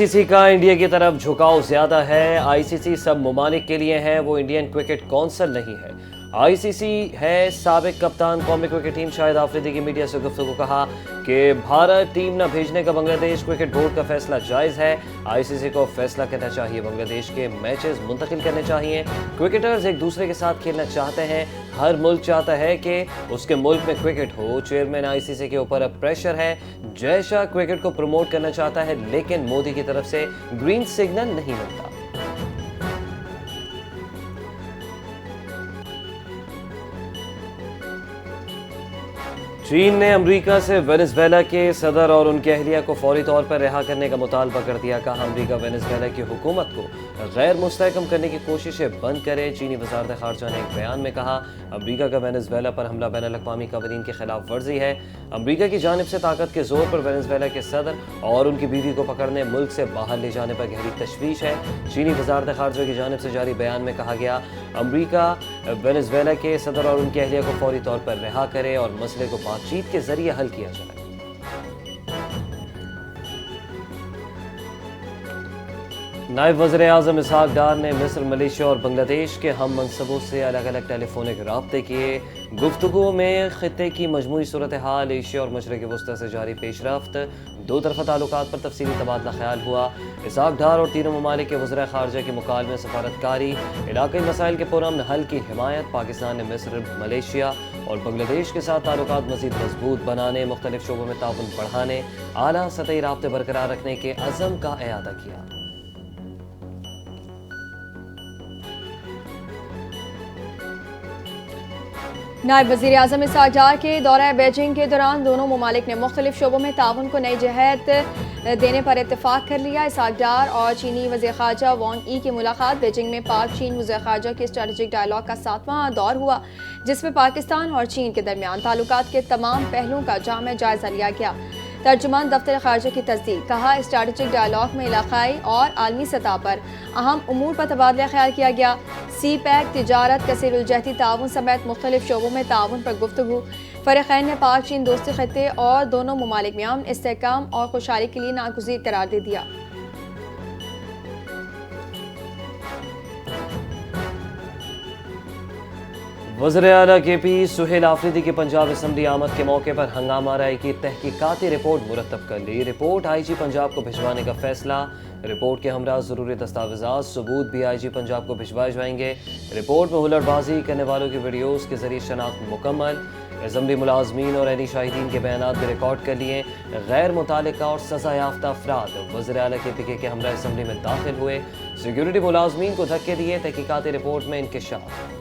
ICC का India की तरफ झुकाव ज्यादा है। आईसीसी सब ममालिक के लिए है, वो इंडियन क्रिकेट कौंसिल नहीं है। आईसीसी है साबिक कप्तान कौमी क्रिकेट टीम शाहिद आफरीदी की मीडिया से गुफ्तगू कहा कि भारत टीम न भेजने का बांग्लादेश क्रिकेट बोर्ड का फैसला जायज़ है। आईसीसी को फैसला करना चाहिए, बांग्लादेश के मैचेस मुंतकिल करने चाहिए। क्रिकेटर्स एक दूसरे के साथ खेलना चाहते हैं, हर मुल्क चाहता है कि उसके मुल्क में क्रिकेट हो। चेयरमैन आईसीसी के ऊपर अब प्रेशर है। जय शाह क्रिकेट को प्रमोट करना चाहता है, लेकिन मोदी की तरफ से ग्रीन सिग्नल नहीं मिलता। चीन ने अमेरिका से वेनेजुएला के सदर और उनकी अहलिया को फौरी तौर पर रिहा करने का मुतालबा कर दिया। कहा अमेरिका वेनेजुएला की हुकूमत को गैर मुस्तहकम करने की कोशिशें बंद करे। चीनी वज़ारत ख़ारजा ने एक बयान में कहा अमेरिका का वेनेजुएला पर हमला बैन अल-अक़वामी क़वानीन की खिलाफ वर्जी है। अमेरिका की जानिब से ताकत के जोर पर वेनेजुएला के सदर और उनकी बीवी को पकड़ने, मुल्क से बाहर ले जाने पर गहरी तशवीश है। चीनी वज़ारत ख़ारजा की जानिब से जारी बयान में कहा गया अमेरिका वेनेजुएला के सदर और उनकी अहलिया को फौरी तौर पर रिहा करे और मसले को बातचीत के जरिए हल किया जाए। नायब वज़ीर आज़म इसहाक डार ने मिस्र, मलेशिया और बांग्लादेश के हम मनसबों से अलग अलग टेलीफोनिक राब्ते किए। गुफ्तगू में खित्ते की मजमूई सूरत हाल, एशिया और मशरक़ वस्ती से जारी पेशरफ्त, दो तरफ़ा ताल्लुकात पर तफसीली तबादला ख्याल हुआ। इसहाक डार और तीनों ममालिक के वज़ीर ख़ारजा के मुकालमे, सफारतकारी, इलाक़ाई मसाइल के पुरअमन हल की हिमायत। पाकिस्तान ने मिस्र, मलेशिया और बांग्लादेश के साथ ताल्लुकात मज़ीद मजबूत बनाने, मुख्तलिफ शोबों में ताउन बढ़ाने, आला सतही राब्ते बरकरार रखने के अज़म का इआदा किया। नायब वज़ीर आज़म इसहाक डार के दौरा बीजिंग के दौरान दोनों ममालिक ने मुख्तलिफ शोबों में ताउन को नई जहत देने पर इत्तेफाक कर लिया। इसहाक डार और चीनी वज़ीर ख़ारजा वांग यी की मुलाकात बीजिंग में पाक चीन वज़ीर ख़ारजा के स्ट्रेटेजिक डायलॉग का 7वां दौर हुआ, जिसमें पाकिस्तान और चीन के दरमियान ताल्लुकात के तमाम पहलुओं का जामे जायज़ा लिया गया। तर्जुमान दफ्तर ख़ारजा की तस्दीक, कहा स्ट्रेटेजिक डायलॉग में इलाक़ाई और आलमी सतह पर अहम उमूर पर तबादला ख्याल किया गया। सी पैक, तिजारत, कसीरुलजहती ताउन समेत मुख्तलिफ शोबों में ताउन पर गुफ्तगू। फ़रीक़ैन ने पाक चीन दोस्ती खत्ते और दोनों ममालिक में अमन, इस्तेहकाम और खुशहाली के लिए नागुज़ीर करार दे दिया। वज़ीर आला KP सुहेल आफरीदी की पंजाब असम्बली आमद के मौके पर हंगामा राय की तहकीकाती रिपोर्ट मुरतब कर ली। रिपोर्ट IG पंजाब को भिजवाने का फैसला। रिपोर्ट के हमरा ज़रूरी दस्तावेज़ात सबूत भी IG पंजाब को भिजवाए जाएंगे। रिपोर्ट में हुल्लड़बाजी करने वालों की वीडियोज़ के जरिए शनाख्त मुकम्मल। असम्बली मुलाजमीन और ऐनी शाहिदीन के बयानात भी रिकॉर्ड कर लिए। गैर मुतालिका और सज़ा याफ्ता अफराद वज़ीर आला KP के हमरा असम्बली में दाखिल हुए। सिक्योरिटी मुलाजमीन को धक्के दिए। तहकीकाती रिपोर्ट में इंकिशाफ।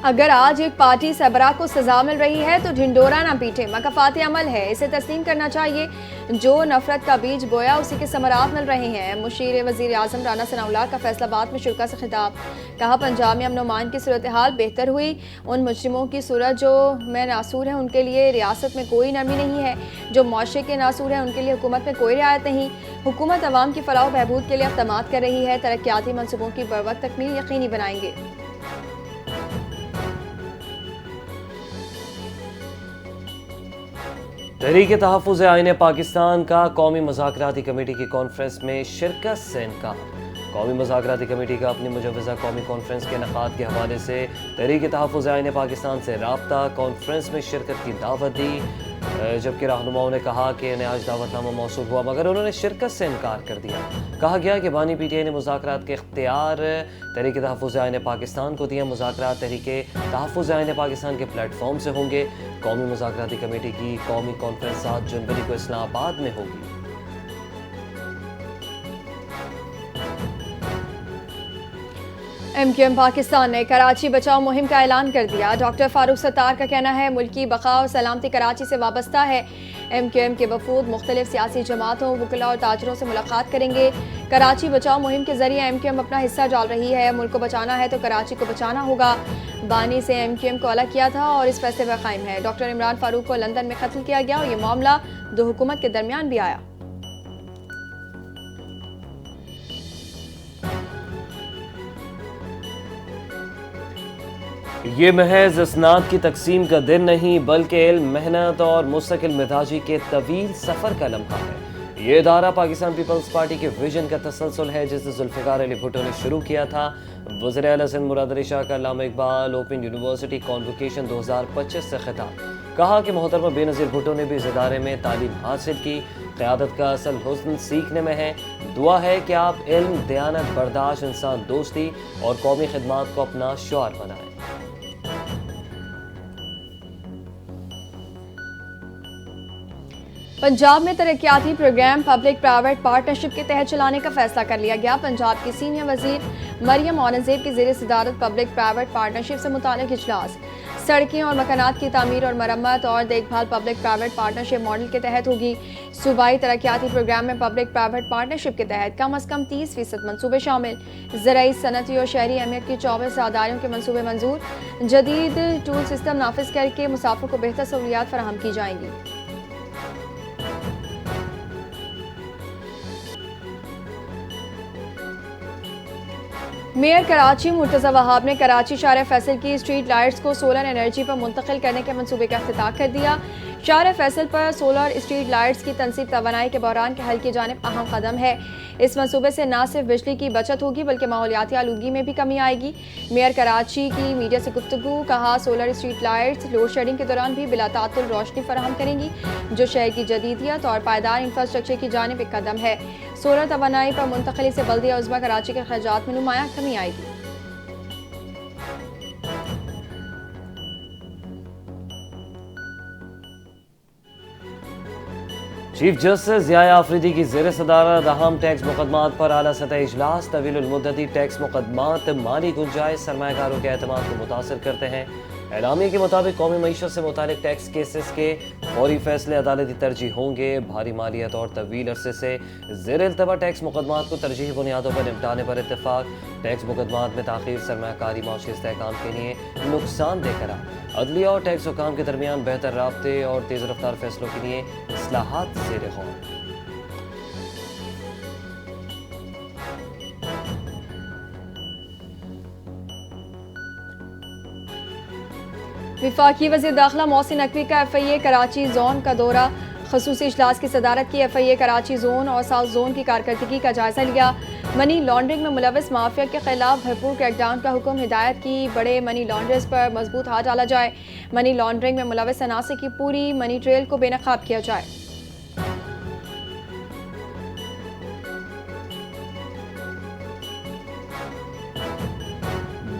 अगर आज एक पार्टी सरबराह को सजा मिल रही है तो ढिंडोरा ना पीटे, मकफाती अमल है, इसे तस्लीम करना चाहिए। जो नफरत का बीज बोया उसी के समरात मिल रहे हैं। मुशीर वज़ीर आज़म राना सनाउल्लाह का फैसलाबाद में शुरा से खिताब, कहा पंजाब में अमन अमान की सूरत हाल बेहतर हुई। उन मुजरिमों की सूरत जो में नासूर हैं उनके लिए रियासत में कोई नरमी नहीं है, जो मुआशरे के नासूर हैं उनके लिए हुकूमत में कोई रियायत नहीं। हुकूमत अवाम की फलाह बहबूद के लिए इक़दामात कर रही है, तरक्याती मनसूबों की बरवक्त तकमील यकीनी बनाएंगे। तहरीक तहफ़्फ़ुज़ आईन पाकिस्तान का कौमी मुज़ाकराती कमेटी की कॉन्फ्रेंस में शिरकत से इनकार। कौमी मुज़ाकराती कमेटी का अपनी मुजव्वज़ा कौमी कॉन्फ्रेंस के इनेकाद के हवाले से तहरीक तहफ़्फ़ुज़ आईन पाकिस्तान से राब्ता कॉन्फ्रेंस में शिरकत की दावत दी, जबकि रहनुमाओं ने कहा कि इन्हें आज दावतनामा मौसूल हुआ मगर उन्होंने शिरकत से इनकार कर दिया। कहा गया कि बानी PTI ने मुज़ाकरात के इख्तियार तहरीक तहफ़्फ़ुज़ आईन पाकिस्तान को दिया। मुज़ाकरात तहरीक तहफ़्फ़ुज़ आईन पाकिस्तान के प्लेटफॉर्म से होंगे। कौमी मुज़ाकराती कमेटी की कौमी कॉन्फ्रेंस 7 जनवरी को इस्लामाबाद में होगी। MQM पाकिस्तान ने कराची बचाओ मुहिम का ऐलान कर दिया। डॉक्टर फारूक सत्तार का कहना है मुल्की बका और सलामती कराची से वाबस्ता है। MQM के वफूद मुख्तलिफ सियासी जमातों, वकला और ताजरों से मुलाकात करेंगे। कराची बचाओ मुहिम के जरिए MQM अपना हिस्सा डाल रही है। मुल्क को बचाना है तो कराची को बचाना होगा। बानी से MQM को अलग किया था और इस फैसले पर कायम है। डॉक्टर इमरान फारूक को लंदन में कत्ल किया गया और ये मामला दो हुकूमत के दरमियान भी आया। یہ محض اسناد کی تقسیم کا دن نہیں بلکہ علم، محنت اور مستقل مزاجی کے طویل سفر کا لمحہ ہے۔ یہ ادارہ پاکستان پیپلز پارٹی کے ویژن کا تسلسل ہے جسے ذوالفقار علی بھٹو نے شروع کیا تھا۔ وزیر اعلیٰ سندھ مراد علی شاہ کا علامہ اقبال اوپن یونیورسٹی کانوکیشن 2025 سے خطاب، کہا کہ محترمہ بے نظیر بھٹو نے بھی اس ادارے میں تعلیم حاصل کی۔ قیادت کا اصل حسن سیکھنے میں ہے۔ دعا ہے کہ آپ علم، دیانت، برداشت، انسان دوستی اور قومی خدمات کو اپنا شعار بنائیں۔ پنجاب میں ترقیاتی پروگرام پبلک پرائیویٹ پارٹنرشپ کے تحت چلانے کا فیصلہ کر لیا گیا۔ پنجاب کی سینئر وزیر مریم اورنگزیب کی زیر صدارت پبلک پرائیویٹ پارٹنرشپ سے متعلق اجلاس، سڑکیں اور مکانات کی تعمیر اور مرمت اور دیکھ بھال پبلک پرائیویٹ پارٹنرشپ ماڈل کے تحت ہوگی۔ صوبائی ترقیاتی پروگرام میں پبلک پرائیویٹ پارٹنرشپ کے تحت کم از کم 30% منصوبے شامل، زرعی، صنعتی اور شہری اہمیت کی 24 راہداریوں کے منصوبے منظور، جدید ٹول سسٹم نافذ کر کے مسافر کو بہتر سہولیات فراہم کی جائیں گی۔ میئر کراچی مرتضی وہاب نے کراچی شارع فیصل کی اسٹریٹ لائٹس کو سولر انرجی پر منتقل کرنے کے منصوبے کا افتتاح کر دیا۔ شارع فیصل پر سولر اسٹریٹ لائٹس کی تنصیب توانائی کے بحران کے حل کی جانب اہم قدم ہے۔ اس منصوبے سے نہ صرف بجلی کی بچت ہوگی بلکہ ماحولیاتی آلودگی میں بھی کمی آئے گی۔ میئر کراچی کی میڈیا سے گفتگو، کہا solar street lights load shedding کے دوران بھی بلا تعطل روشنی فراہم کریں گی، جو شہر کی جدیدیت اور پائیدار انفراسٹرکچر کی جانب ایک قدم ہے۔ سولر توانائی پر منتقلی سے بلدیہ عظمیٰ کراچی کے اخراجات میں نمایاں کمی آئے گی۔ چیف جسٹس ضیاء آفریدی کی زیر صدارت اہم ٹیکس مقدمات پر اعلیٰ سطحی اجلاس، طویل المدتی ٹیکس مقدمات مالی گنجائش سرمایہ کاروں کے اعتماد کو متاثر کرتے ہیں۔ اعلامیے کے مطابق قومی معیشت سے متعلق ٹیکس کیسز کے فوری فیصلے عدالتی ترجیح ہوں گے۔ بھاری مالیت اور طویل عرصے سے زیر التوا ٹیکس مقدمات کو ترجیحی بنیادوں پر نمٹانے پر اتفاق۔ ٹیکس مقدمات میں تاخیر سرمایہ کاری معاشی استحکام کے لیے نقصان دہ قرار۔ عدلیہ اور ٹیکس حکام کے درمیان بہتر رابطے اور تیز رفتار فیصلوں کے لیے اصلاحات زیر غور۔ وفاقی وزیر داخلہ محسن نقوی کا ایف آئی اے کراچی زون کا دورہ، خصوصی اجلاس کی صدارت کی۔ ایف آئی اے کراچی زون اور ساؤتھ زون کی کارکردگی کا جائزہ لیا۔ منی لانڈرنگ میں ملوث مافیا کے خلاف بھرپور کریک ڈاؤن کا حکم، ہدایت کی بڑے منی لانڈررز پر مضبوط ہاتھ ڈالا جائے۔ منی لانڈرنگ میں ملوث عناصر کی پوری منی ٹریل کو بے نقاب کیا جائے۔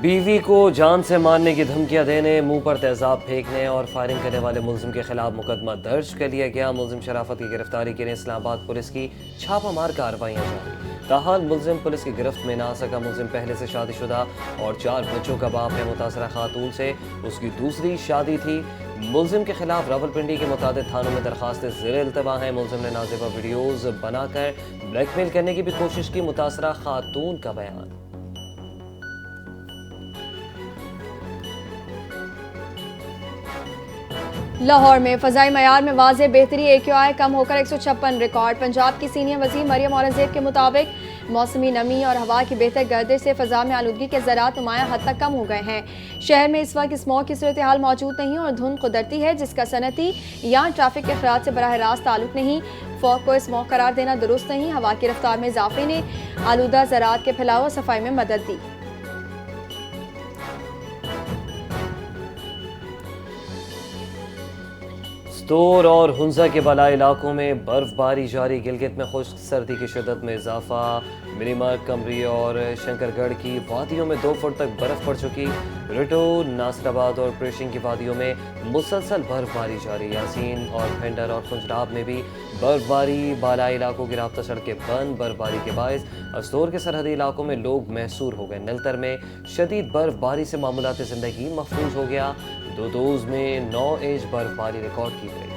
بیوی کو جان سے مارنے کی دھمکیاں دینے، منہ پر تیزاب پھینکنے اور فائرنگ کرنے والے ملزم کے خلاف مقدمہ درج کر لیا گیا۔ ملزم شرافت کی گرفتاری کے لیے اسلام آباد پولیس کی چھاپہ مار کارروائیاں جاری۔ تاحال ملزم پولیس کی گرفت میں نہ آ سکا۔ ملزم پہلے سے شادی شدہ اور 4 بچوں کا باپ ہے۔ متاثرہ خاتون سے اس کی دوسری شادی تھی۔ ملزم کے خلاف راولپنڈی کے متعدد تھانوں میں درخواستیں زیر التوا ہیں۔ ملزم نے نازیبا ویڈیوز بنا کر بلیک میل کرنے کی بھی کوشش کی۔ متاثرہ خاتون کا بیان۔ لاہور میں فضائی معیار میں واضح بہتری، AQI کم ہو کر 156 ریکارڈ۔ پنجاب کی سینئر وزیر مریم اورنگزیب کے مطابق موسمی نمی اور ہوا کی بہتر گردش سے فضا میں آلودگی کے ذرات نمایاں حد تک کم ہو گئے ہیں۔ شہر میں اس وقت اسموگ کی صورتحال موجود نہیں اور دھند قدرتی ہے جس کا صنعتی یا ٹریفک کے اخراج سے براہ راست تعلق نہیں۔ فوگ کو اسموگ قرار دینا درست نہیں۔ ہوا کی رفتار میں اضافے نے آلودہ ذرات کے پھیلاؤ اور صفائی میں مدد دی۔ ستور اور ہنزا کے بالائی علاقوں میں برف باری جاری۔ گلگت میں خشک سردی کی شدت میں اضافہ۔ مریمارک، کمری اور شنکر گڑھ کی وادیوں میں 2 فٹ تک برف پڑ چکی۔ رٹو، ناصر آباد اور پریشنگ کی وادیوں میں مسلسل برف باری جاری۔ یاسین اور بھنڈر اور خنجراب میں بھی برف باری۔ بالائی علاقوں کی رابطہ سڑکیں بند۔ برف باری کے باعث استور کے سرحدی علاقوں میں لوگ محصور ہو گئے۔ نلتر میں شدید برف باری سے معمولات زندگی محفوظ ہو گیا۔ دودوز میں 9 انچ برف باری ریکارڈ کی گئی۔